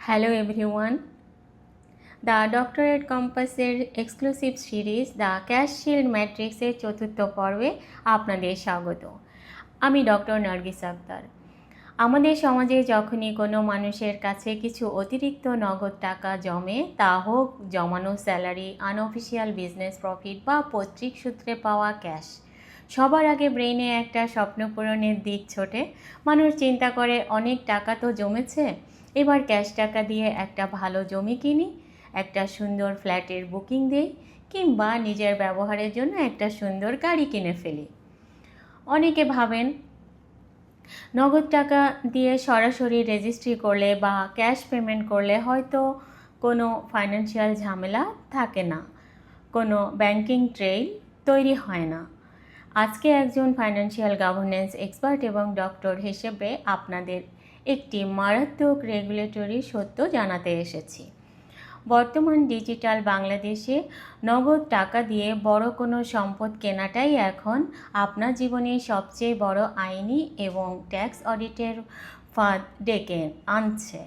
Hello everyone. The Doctorate Compassের exclusive series the cash shield ম্যাট্রিক্সের চতুর্থ পর্বে আপনাদের স্বাগত। আমি ডক্টর নার্গিস আক্তার। আমাদের সমাজে যখনই কোনো মানুষের কাছে কিছু অতিরিক্ত নগদ টাকা জমে, তা হোক জমানো স্যালারি, আনঅফিসিয়াল বিজনেস প্রফিট বা পৈতৃক সূত্রে পাওয়া ক্যাশ, সবার আগে ব্রেইনে একটা স্বপ্ন পূরণের দিক ছোটে। মানুষ চিন্তা করে, অনেক টাকা তো জমেছে, এবার ক্যাশ টাকা দিয়ে একটা ভালো জমি কিনি, একটা সুন্দর ফ্ল্যাটের বুকিং দেই, কিংবা নিজের ব্যবহারের জন্য একটা সুন্দর গাড়ি কিনে ফেলি। অনেকে ভাবেন নগদ টাকা দিয়ে সরাসরি রেজিস্ট্রি করলে বা ক্যাশ পেমেন্ট করলে হয়তো কোনো ফাইন্যান্সিয়াল ঝামেলা থাকে না, কোনো ব্যাংকিং ট্রেইল তৈরি হয় না। আজকে একজন ফাইন্যান্সিয়াল গভর্নেন্স এক্সপার্ট এবং ডক্টর হিসেবে আপনাদের একটি মারাত্মক রেগুলেটরি সত্য জানাতে এসেছি। বর্তমান ডিজিটাল বাংলাদেশে নগদ টাকা দিয়ে বড় কোনো সম্পদ কেনাটাই এখন আপনার জীবনের সবচেয়ে বড় আইনি এবং ট্যাক্স অডিটের ফাঁদ ডেকে আনছে।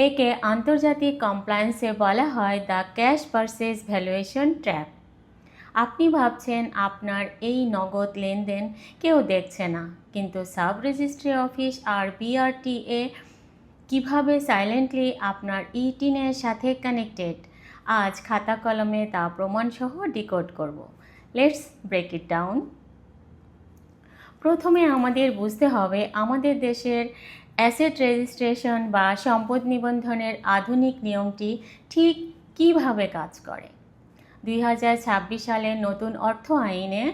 একে আন্তর্জাতিক কমপ্লায়েন্সে বলা হয় the cash versus valuation trap. আপনি ভাবছেন আপনার এই নগদ লেনদেন কেউ দেখছে না, কিন্তু সাব রেজিস্ট্রি অফিস আর বিআরটিএ কিভাবে সাইলেন্টলি আপনার ইটিনের সাথে কানেক্টেড, আজ খাতা কলমে তা প্রমাণসহ ডিকোড করব। Let's break it down. প্রথমে আমাদের বুঝতে হবে আমাদের দেশের অ্যাসেট রেজিস্ট্রেশন বা সম্পদ নিবন্ধনের আধুনিক নিয়মটি ঠিক কিভাবে কাজ করে। 2026 সালের নতুন অর্থ আইনে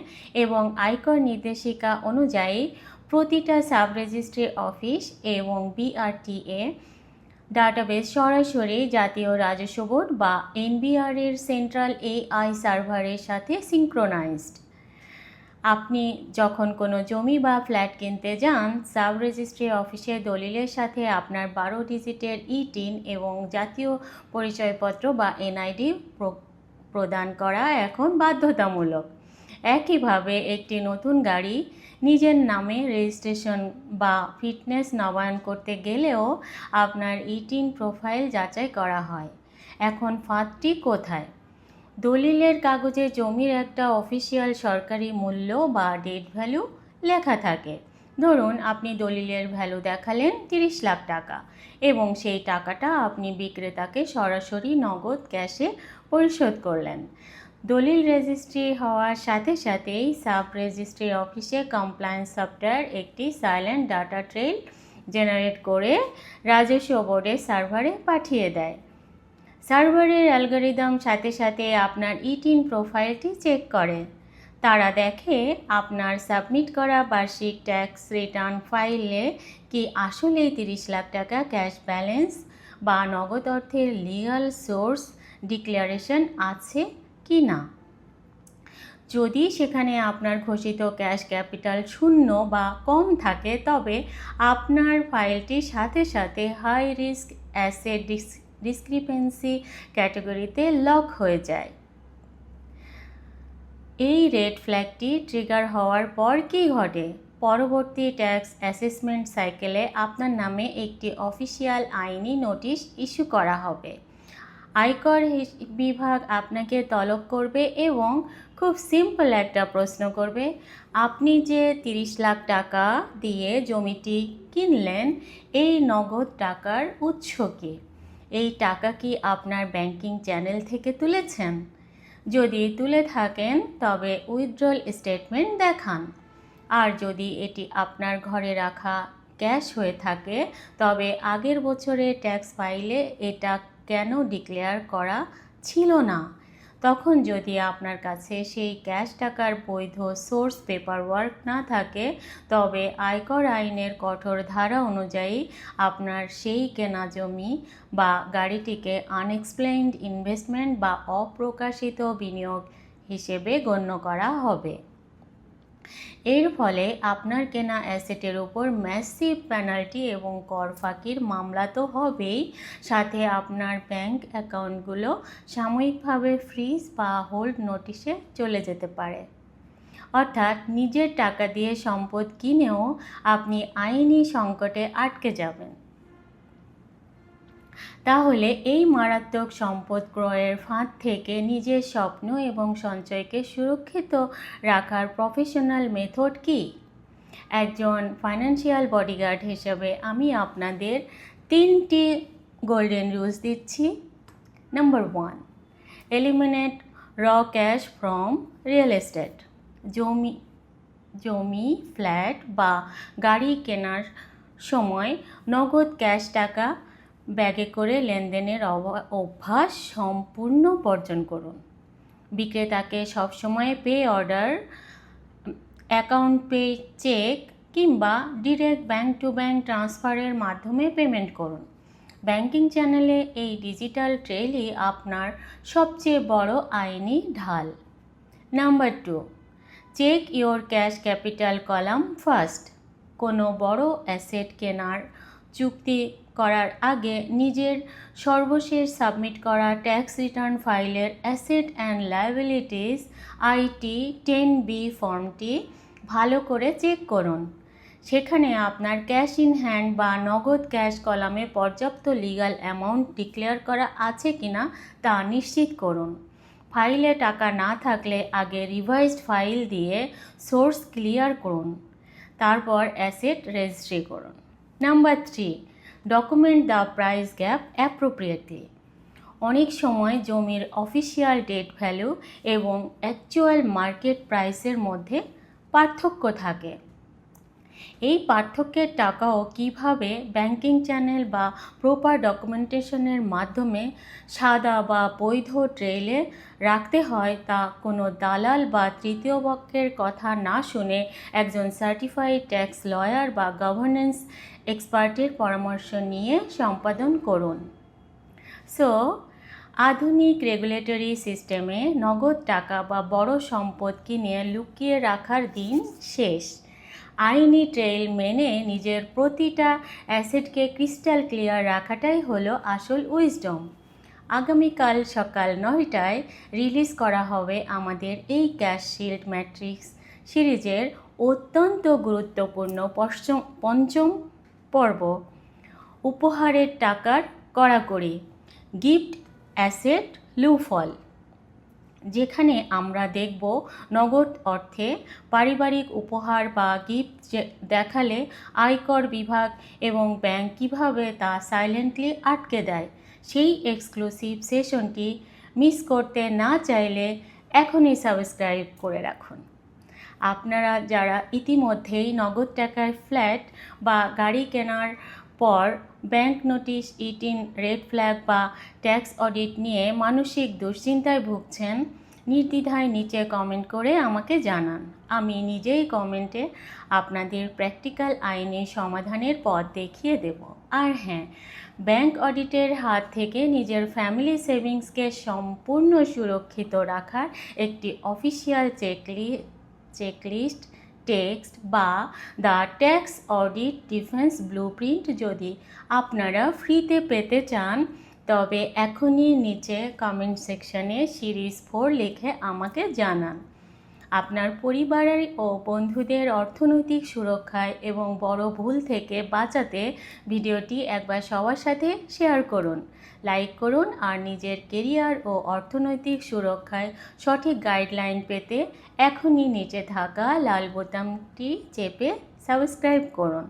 এবং আয়কর নির্দেশিকা অনুযায়ী প্রতিটা সাব রেজিস্ট্রি অফিস এবং বিআরটিএ ডাটাবেস সরাসরি জাতীয় রাজস্ব বোর্ড বা এনবিআর-এর সেন্ট্রাল এআই সার্ভারের সাথে সিঙ্ক্রোনাইজড। আপনি যখন কোনো জমি বা ফ্ল্যাট কিনতে যান, সাব রেজিস্ট্রি অফিসের দলিলের সাথে আপনার 12 ডিজিটের ইটিন এবং জাতীয় পরিচয়পত্র বা এনআইডি প্রদান করা এখন বাধ্যতামূলক। একইভাবে একটি নতুন গাড়ি নিজের নামে রেজিস্ট্রেশন বা ফিটনেস নবায়ন করতে গেলেও আপনার ইটিন প্রোফাইল যাচাই করা হয়। এখন ফাঁদটি কোথায়? দলিলের কাগজে জমির একটা অফিসিয়াল সরকারি মূল্য বা ডেট ভ্যালু লেখা থাকে। ধরুন আপনি দলিলের ভ্যালু দেখালেন 30 লাখ টাকা এবং সেই টাকাটা আপনি বিক্রেতাকে সরাসরি নগদ ক্যাশে পরিশোধ করলেন। দলিল রেজিস্ট্রি হওয়ার সাথে সাথেই সাব রেজিস্ট্রি অফিসে কমপ্লায়েন্স সফটওয়্যার একটি সাইলেন্ট ডাটা ট্রেল জেনারেট করে রাজস্ব বোর্ডের সার্ভারে পাঠিয়ে দেয়। সার্ভারের অ্যালগরিদম সাথে সাথে আপনার ইটিন প্রোফাইলটি চেক করে। তারা দেখে আপনার সাবমিট করা বার্ষিক ট্যাক্স রিটার্ন ফাইলে কি আসলেই 30 লাখ টাকা ক্যাশ ব্যালেন্স বা নগদ অর্থের লিগাল সোর্স ডিক্লারেশন আছে কি না। যদি সেখানে আপনার ঘোষিত ক্যাশ ক্যাপিটাল শূন্য বা কম থাকে, তবে আপনার ফাইলটির সাথে সাথে হাই রিস্ক অ্যাসেট ডিসক্রিপেন্সি ক্যাটাগরিতে লক হয়ে যায়। এই রেড ফ্ল্যাগটি ট্রিগার হওয়ার পর কী ঘটে? পরবর্তী ট্যাক্স অ্যাসেসমেন্ট সাইকেলে আপনার নামে একটি অফিসিয়াল আইনি নোটিশ ইস্যু করা হবে। আয়কর বিভাগ আপনাকে তলব করবে এবং খুব সিম্পল একটা প্রশ্ন করবে, আপনি যে 30 লাখ টাকা দিয়ে জমিটি কিনলেন, এই নগদ টাকার উৎস কী? এই টাকা কি আপনার ব্যাংকিং চ্যানেল থেকে তুলেছেন? যদি তুলে থাকেন তবে উইথড্রল স্টেটমেন্ট দেখান। আর যদি এটি আপনার ঘরে রাখা ক্যাশ হয়ে থাকে, তবে আগের বছরের ট্যাক্স ফাইলে এটা কেন ডিক্লেয়ার করা ছিল না? তখন যদি আপনার কাছে সেই ক্যাশ টাকার বৈধ সোর্স পেপারওয়ার্ক না থাকে, তবে আয়কর আইনের কঠোর ধারা অনুযায়ী আপনার সেই কেনা জমি বা গাড়িটিকে আনএক্সপ্লেইনড ইনভেস্টমেন্ট বা অপ্রকাশিত বিনিয়োগ হিসেবে গণ্য করা হবে। এর ফলে আপনার কেনা অ্যাসেটের উপর ম্যাসিভ পেনাল্টি এবং কর ফাঁকির মামলা তো হবেই, সাথে আপনার ব্যাংক অ্যাকাউন্টগুলো সাময়িকভাবে ফ্রিজ বা হোল্ড নোটিশে চলে যেতে পারে। অর্থাৎ নিজের টাকা দিয়ে সম্পদ কিনেও আপনি আইনি সংকটে আটকে যাবেন। তাহলে এই মারাত্মক সম্পদ ক্রয়ের ফাঁদ থেকে নিজের স্বপ্ন এবং সঞ্চয়কে সুরক্ষিত রাখার প্রফেশনাল মেথড কী? একজন ফাইন্যান্সিয়াল বডিগার্ড হিসেবে আমি আপনাদের 3টি গোল্ডেন রুলস দিচ্ছি। নাম্বার 1, এলিমিনেট র ক্যাশ ফ্রম রিয়েল এস্টেট। জমি, ফ্ল্যাট বা গাড়ি কেনার সময় নগদ ক্যাশ টাকা ব্যাগে করে লেনদেনের অভ্যাস সম্পূর্ণ বর্জন করুন। বিক্রেতাকে সবসময় pay order, account pay, cheque কিংবা ডিরেক্ট ব্যাংক টু ব্যাংক ট্রান্সফারের মাধ্যমে পেমেন্ট করুন। ব্যাংকিং চ্যানেলে এই ডিজিটাল ট্রেলই আপনার সবচেয়ে বড় আইনি ঢাল। Number 2, check your cash capital column first. কোনো বড় অ্যাসেট কেনার চুক্তি করার আগে নিজের সর্বশেষ সাবমিট করা ট্যাক্স রিটার্ন ফাইলের asset and liabilities IT 10B ফর্মটি ভালো করে চেক করুন। সেখানে আপনার ক্যাশ ইন হ্যান্ড বা নগদ ক্যাশ কলামে পর্যাপ্ত লিগ্যাল অ্যামাউন্ট ডিক্লেয়ার করা আছে কিনা তা নিশ্চিত করুন। ফাইলে টাকা না থাকলে আগে রিভাইজড ফাইল দিয়ে সোর্স ক্লিয়ার করুন, তারপর অ্যাসেট রেজিস্ট্রি করুন। Number 3, document the price gap appropriately. অনেক সময় জমির অফিসিয়াল ডেট ভ্যালু এবং অ্যাকচুয়াল মার্কেট প্রাইসের মধ্যে পার্থক্য থাকে। এই পার্থক্যের টাকাও কিভাবে ব্যাংকিং চ্যানেল বা প্রপার ডকুমেন্টেশনের মাধ্যমে সাদা বা বৈধ ট্রেইলে রাখতে হয় তা কোনো দালাল বা তৃতীয় পক্ষের কথা না শুনে একজন সার্টিফাইড ট্যাক্স লয়ার বা গভর্নেন্স এক্সপার্টের পরামর্শ নিয়ে সম্পাদন করুন। আধুনিক রেগুলেটরি সিস্টেমে নগদ টাকা বা বড় সম্পদ কিনে লুকিয়ে রাখার দিন শেষ। আইনি ট্রেইল মেনে নিজের প্রতিটা অ্যাসেটকে ক্রিস্টাল ক্লিয়ার রাখাটাই হলো আসল উইজডম। আগামীকাল সকাল 9টায় রিলিজ করা হবে আমাদের এই ক্যাশ শিল্ড ম্যাট্রিক্স সিরিজের অত্যন্ত গুরুত্বপূর্ণ পঞ্চম পর্ব, উপহারের টাকার কড়াকড়ি, গিফট অ্যাসেট লুফল, যেখানে আমরা দেখব নগদ অর্থে পারিবারিক উপহার বা গিফট দেখালে আয়কর বিভাগ এবং ব্যাংক কীভাবে তা সাইলেন্টলি আটকে দেয়। সেই এক্সক্লুসিভ সেশনটি মিস করতে না চাইলে এখনই সাবস্ক্রাইব করে রাখুন। আপনারা যারা ইতিমধ্যেই নগদ টাকায় ফ্ল্যাট বা গাড়ি কেনার পর bank notice, e-TIN, red flag বা ট্যাক্স অডিট নিয়ে মানসিক দুশ্চিন্তায় ভুগছেন, নির্দ্বিধায় নিচে কমেন্ট করে আমাকে জানান। আমি নিজেই কমেন্টে আপনাদের প্র্যাকটিক্যাল আইনি সমাধানের পথ দেখিয়ে দেব। আর হ্যাঁ, ব্যাংক অডিটের হাত থেকে নিজের ফ্যামিলি সেভিংসকে সম্পূর্ণ সুরক্ষিত রাখার একটি অফিসিয়াল চেকলিস্ট টেক্সট বা the tax audit defence blueprint যদি আপনারা ফ্রিতে পেতে চান, তবে এখনই নিচে কমেন্ট সেকশনে সিরিজ 4 লিখে আমাকে জানান। আপনার পরিবারের ও বন্ধুদের অর্থনৈতিক সুরক্ষায় এবং বড় ভুল থেকে বাঁচাতে ভিডিওটি একবার সবার সাথে শেয়ার করুন, লাইক করুন আর নিজের কেরিয়ার ও অর্থনৈতিক সুরক্ষায় সঠিক গাইডলাইন পেতে এখনই নিচে থাকা লাল বোতামটি চেপে সাবস্ক্রাইব করুন।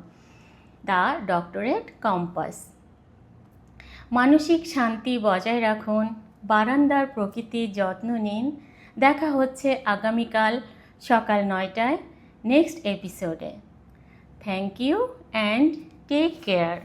The doctorate compass. মানসিক শান্তি বজায় রাখুন, বারান্দার প্রকৃতির যত্ন নিন। দেখা হচ্ছে আগামীকাল সকাল 9টায় নেক্সট এপিসোডে। Thank you and take care.